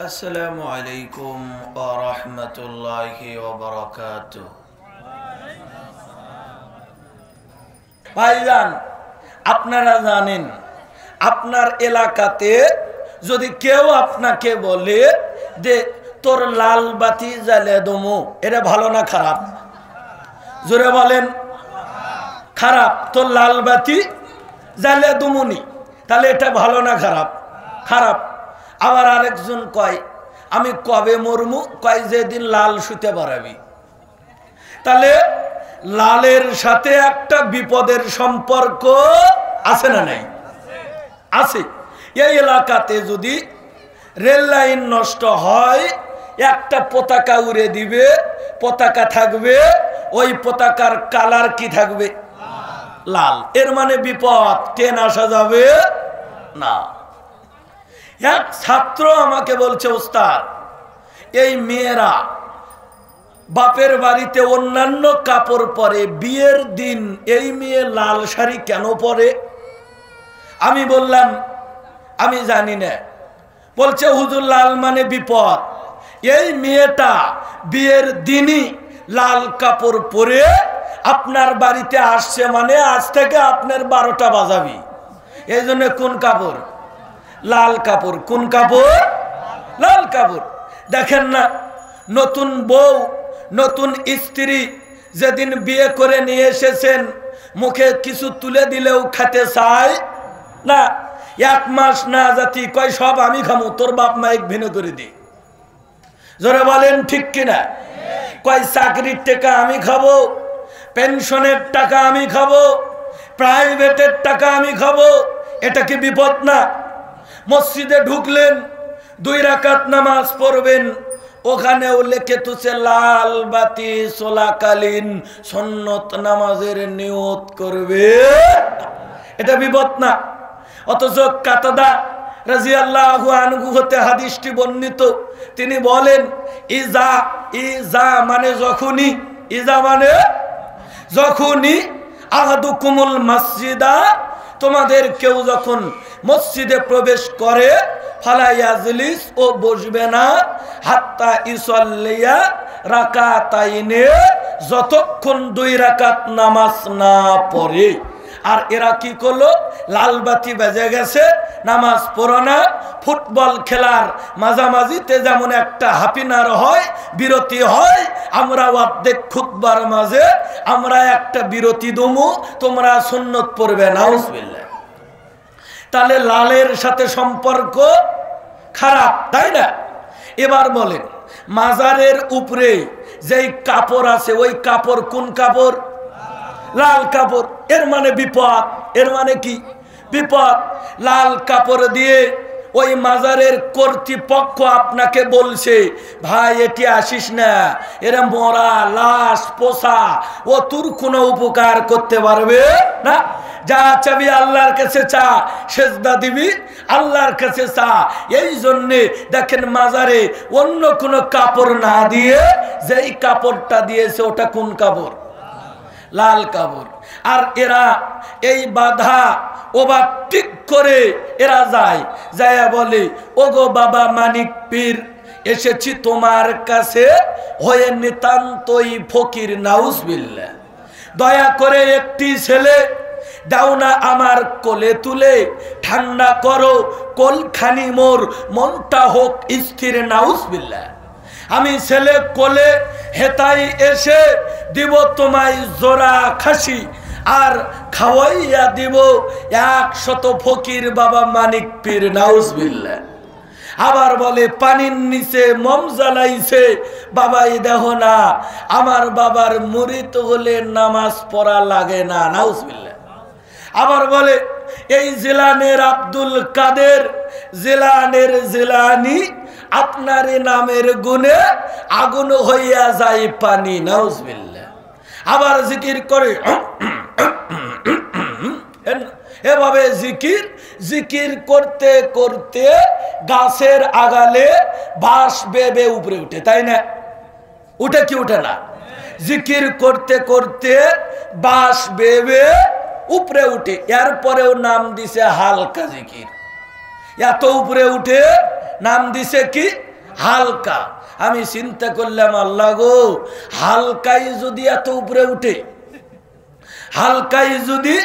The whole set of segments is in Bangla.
আসসালামু আলাইকুম ওয়া রাহমাতুল্লাহি ওয়া বারাকাতুহু। ভাইজান, আপনারা জানেন আপনার এলাকাতে যদি কেউ আপনাকে বলে যে তোর লাল বাতি জ্বালিয়ে দমু, এটা ভালো না খারাপ? জোরে বলেন। খারাপ। তোর লাল বাতি জ্বালিয়ে দমুনি, তাহলে এটা ভালো না খারাপ? খারাপ। আবার আরেকজন কয় আমি কবে মরমু, কয় যেদিন লাল শুতে পারাবি। তাহলে লালের সাথে একটা বিপদের সম্পর্ক আছে না নাই? আছে। এই এলাকাতে যদি রেল লাইন নষ্ট হয়, একটা পতাকা উড়ে দিবে, পতাকা থাকবে, ওই পতাকার কালার কি থাকবে? লাল। এর মানে বিপদ, ট্রেন আসা যাবে না। এক ছাত্র আমাকে বলছে, ওস্তাদ এই মেয়েরা বাপের বাড়িতে অন্যান্য কাপড় পরে, বিয়ের দিন এই মেয়ে লাল শাড়ি কেন পরে? আমি বললাম আমি জানি না। বলছে হুজুর লাল মানে বিপদ। এই মেয়েটা বিয়ের দিনই লাল কাপড় পরে আপনার বাড়িতে আসছে, মানে আজ থেকে আপনার 12টা বাজাবি। এই জন্য কোন কাপড়? লাল কাপড়। কোন কাপড়? লাল কাপড়। দেখেন না, নতুন বউ, নতুন স্ত্রী যেদিন বিয়ে করে নিয়ে এসেছেন, মুখে কিছু তুলে দিলেও খেতে চায় না। 1 মাস না জাতি কয় সব আমি খামু, তোর বাপ মাইক ভিন্ন করে দি। জোরে বলেন ঠিক কিনা? কয় চাকরির টাকা আমি খাবো, পেনশনের টাকা আমি খাবো, প্রাইভেটের টাকা আমি খাবো। এটা কি বিপদ না? মসজিদে ঢুকলেন, 2 রাকাত নামাজ পড়বেন, ওখানেও লেখে তুছে লাল বাতি চলাকালীন সুন্নত নামাজের নিয়ত করবে। এটা বিপদ না? অথচ কাতাদা রাদিয়াল্লাহু আনহু হতে হাদিসটি বর্ণিত, তিনি বলেন ইজা ইজা মানে যখনই, ইজা মানে যখনই, আহাদুকুমুল মাসজিদা, তোমাদের কেউ যখন মসজিদে প্রবেশ করে, ফালা ইয়াজলিস, ও বসবে না, হাত্তা ইসাল্লিয়া রাকাতাইনে, যতক্ষণ 2 রাকাত নামাজ না পড়ে। আর এরা কি করলো? লাল বাতি বেজে গেছে, নামাজ পড়ো না। ফুটবল খেলার মাঝামাঝিতে যেমন একটা হাফিনার হয়, বিরতি হয়, আমরা অর্ধেক খুতবার মাঝে আমরা একটা বিরতি দমু, তোমরা সুন্নত পড়বে। নাউজুবিল্লাহ। তাহলে লালের সাথে সম্পর্ক খারাপ, তাই না? এবার বলেন, মাজারের উপরে যেই কাপড় আছে, ওই কাপড় কোন কাপড়? লাল কাপড়। এর মানে বিপদ। এর মানে কি? বিপদ। লাল কাপড় দিয়ে ওই মাজারের কর্তৃপক্ষ আপনাকে বলছে, ভাই এটি আসিস না, এরা মরা লাশ, পোষা, ও তোর কোনো উপকার করতে পারবে না। যা চাবি আল্লাহর কাছে চা, সেজদা দিবি আল্লাহর কাছে চা। এই জন্যে দেখেন মাজারে অন্য কোনো কাপড় না দিয়ে যেই কাপড়টা দিয়েছে, ওটা কোন কাপড়? লাল কাপড়। আর এরা এই বাধা ওভারটেক করে এরা যায়, যায় বলে ওগো বাবা মানিক পীর, এসেছি তোমার কাছে হয়ে নিতান্তই ফকির। নাউজুবিল্লাহ। দয়া করে একটি ছেলে দাও না আমার কোলে তুলে, ঠান্ডা করো কোলখানি মোর, মনটা হোক স্থির। নাউজুবিল্লাহ। আমি ছেলে কোলে হেতাই এসে দিব তোমায় জোড়া খাসি, আর খাওয়াইয়া দিব 100 ফকির বাবা মানিক পীর। নাউজুবিল্লাহ। আবার বলে পানির নিচে মম জ্বালাইছে, বাবাই দেখো না আমার বাবার মুরিদ হলে নামাজ পড়া লাগে না। নাউজুবিল্লাহ। আবার বলে এই জিলানের আব্দুল কাদের, জিলানের জিলানি, আপনার নামের গুণে আগুন হইয়া যায় পানি। নাউজুবিল্লাহ। আবার জিকির করে, এভাবে জিকির জিকির করতে করতে গাছের আগালে বাঁশ বেবে উপরে উঠে, তাই না? উঠে কি উঠে না? জিকির করতে করতে বাঁশ বেবে উপরে উঠে। এরপরেও নাম দিছে হালকা জিকির। এত উপরে উঠে নাম দিছে কি? হালকা। আমি চিন্তা করলাম আল্লাহ গো, হালকাই যদি এত উপরে উঠে, হালকাই যদি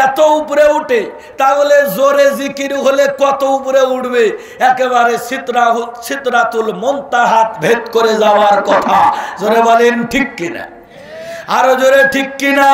এত উপরে উঠে, তাহলে জোরে জিকির হলে কত উপরে উঠবে, একেবারে সিদরাতুল মুনতাহা ভেদ করে যাওয়ার কথা। জোরে বলেন ঠিক কিনা, আরো জোরে ঠিক কিনা।